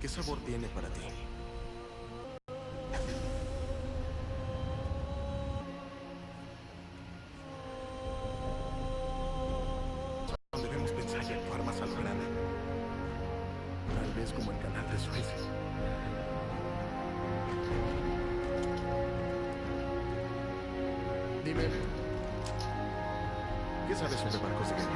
¿Qué sabor tiene para ti? Debemos pensar y actuar más a lo grande. Tal vez como el canal de Suez. Dime, ¿qué sabes sobre barcos de guerra?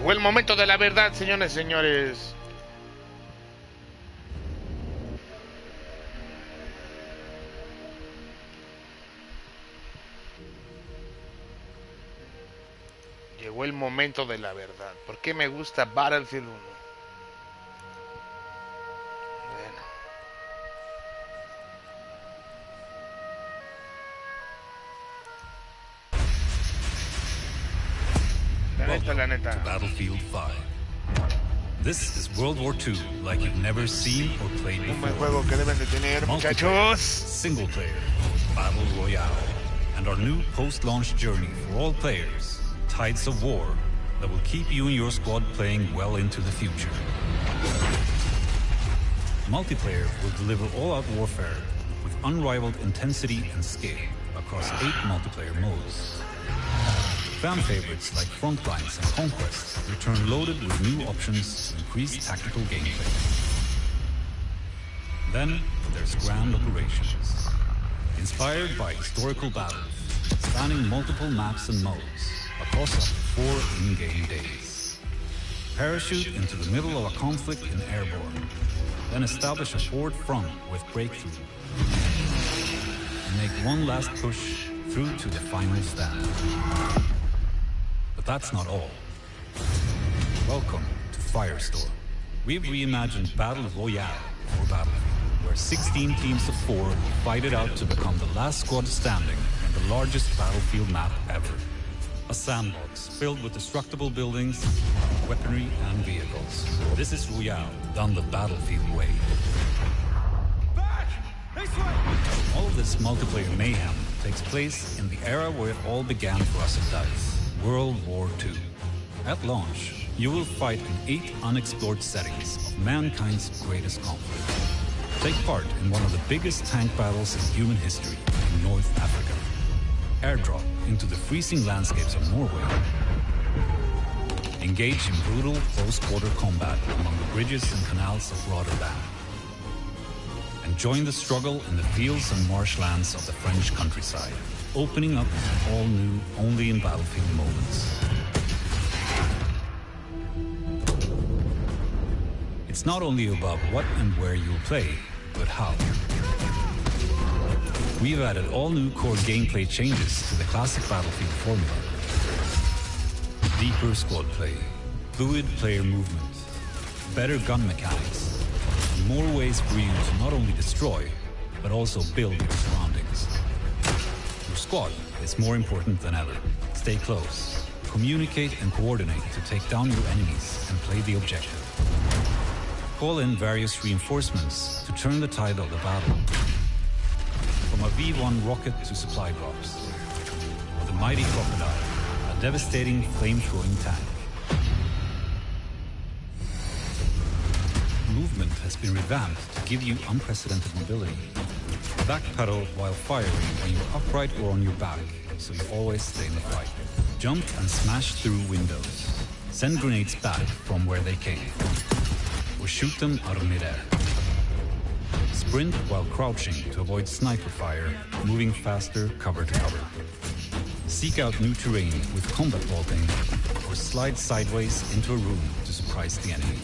Llegó el momento de la verdad, señores y señores. Llegó el momento de la verdad. ¿Por qué me gusta Battlefield 1? Welcome to Battlefield 5. This is World War II like you've never seen or played Un buen before. juego que deben de tener, muchachos. Single player, Battle Royale, and our new post-launch journey for all players, Tides of War, that will keep you and your squad playing well into the future. Multiplayer will deliver all-out warfare with unrivaled intensity and skill across 8 multiplayer modes. Fan favorites like Frontlines and Conquest return loaded with new options to increase tactical gameplay. Then there's Grand Operations, inspired by historical battles, spanning multiple maps and modes across up to 4 in-game days. Parachute into the middle of a conflict in Airborne, then establish a forward front with Breakthrough, and make one last push through to the final stand. But that's not all. Welcome to Firestorm. We've reimagined Battle Royale for Battlefield, where 16 teams of 4 fight it out to become the last squad standing in the the largest battlefield map ever. A sandbox filled with destructible buildings, weaponry, and vehicles. This is Royale, done the battlefield way. Back! This way! All of this multiplayer mayhem takes place in the era where it all began for us at DICE, World War II. At launch, you will fight in 8 unexplored settings of mankind's greatest conflict. Take part in one of the biggest tank battles in human history in North Africa. Airdrop into the freezing landscapes of Norway. Engage in brutal close-quarter combat among the bridges and canals of Rotterdam. And join the struggle in the fields and marshlands of the French countryside, opening up all new, only in battlefield moments. It's not only about what and where you'll play, but how. We've added all new core gameplay changes to the classic Battlefield formula. Deeper squad play, fluid player movement, better gun mechanics, and more ways for you to not only destroy, but also build your surroundings. Your squad is more important than ever. Stay close, communicate and coordinate to take down your enemies and play the objective. Call in various reinforcements to turn the tide of the battle. From a V1 rocket to supply drops, or the mighty Crocodile, a devastating flame-throwing tank. Movement has been revamped to give you unprecedented mobility. Backpedal while firing when you're upright or on your back, so you always stay in the fight. Jump and smash through windows. Send grenades back from where they came. Or shoot them out of midair. Sprint while crouching to avoid sniper fire, moving faster cover to cover. Seek out new terrain with combat vaulting, or slide sideways into a room to surprise the enemy.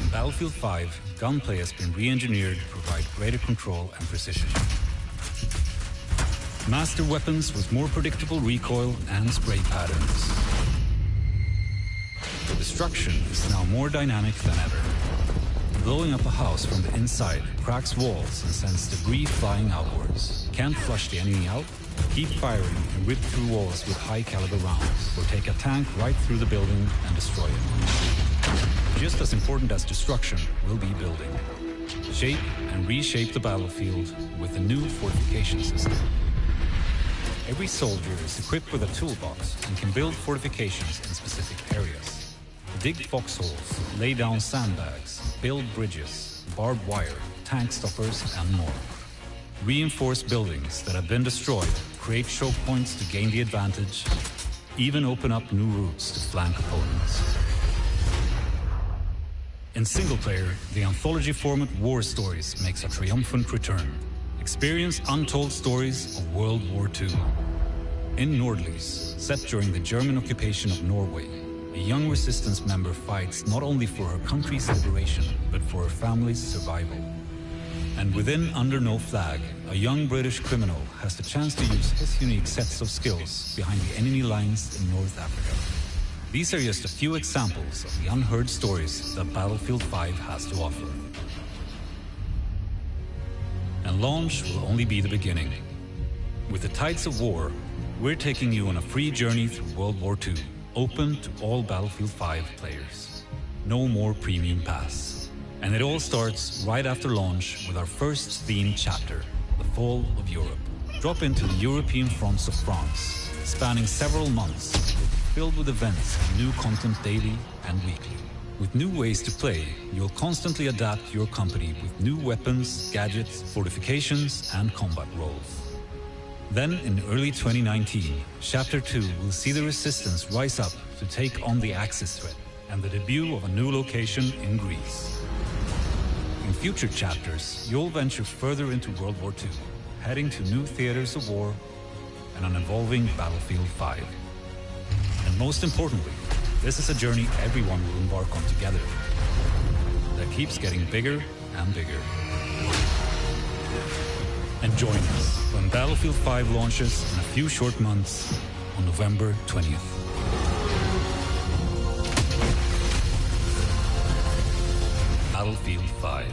In Battlefield 5, gunplay has been re-engineered to provide greater control and precision. Master weapons with more predictable recoil and spray patterns. Destruction is now more dynamic than ever. Blowing up a house from the inside cracks walls and sends debris flying outwards. Can't flush the enemy out? Keep firing and rip through walls with high-caliber rounds, or take a tank right through the building and destroy it. Just as important as destruction will be building. Shape and reshape the battlefield with a new fortification system. Every soldier is equipped with a toolbox and can build fortifications in specific areas. Dig foxholes, lay down sandbags, build bridges, barbed wire, tank stoppers, and more. Reinforce buildings that have been destroyed, create choke points to gain the advantage, even open up new routes to flank opponents. In single player, the anthology format War Stories makes a triumphant return. Experience untold stories of World War II. In Nordlys, set during the German occupation of Norway, a young resistance member fights not only for her country's liberation, but for her family's survival. And within Under No Flag, a young British criminal has the chance to use his unique sets of skills behind the enemy lines in North Africa. These are just a few examples of the unheard stories that Battlefield 5 has to offer. And launch will only be the beginning. With the tides of war, we're taking you on a free journey through World War II. Open to all Battlefield 5 players. No more premium pass. And it all starts right after launch with our first themed chapter, The Fall of Europe. Drop into the European fronts of France, spanning several months, filled with events and new content daily and weekly. With new ways to play, you'll constantly adapt your company with new weapons, gadgets, fortifications, and combat roles. Then, in early 2019, Chapter 2 will see the Resistance rise up to take on the Axis threat and the debut of a new location in Greece. In future chapters, you'll venture further into World War II, heading to new theaters of war and an evolving Battlefield 5. And most importantly, this is a journey everyone will embark on together that keeps getting bigger and bigger. And join us when Battlefield 5 launches in a few short months on November 20th. Battlefield 5.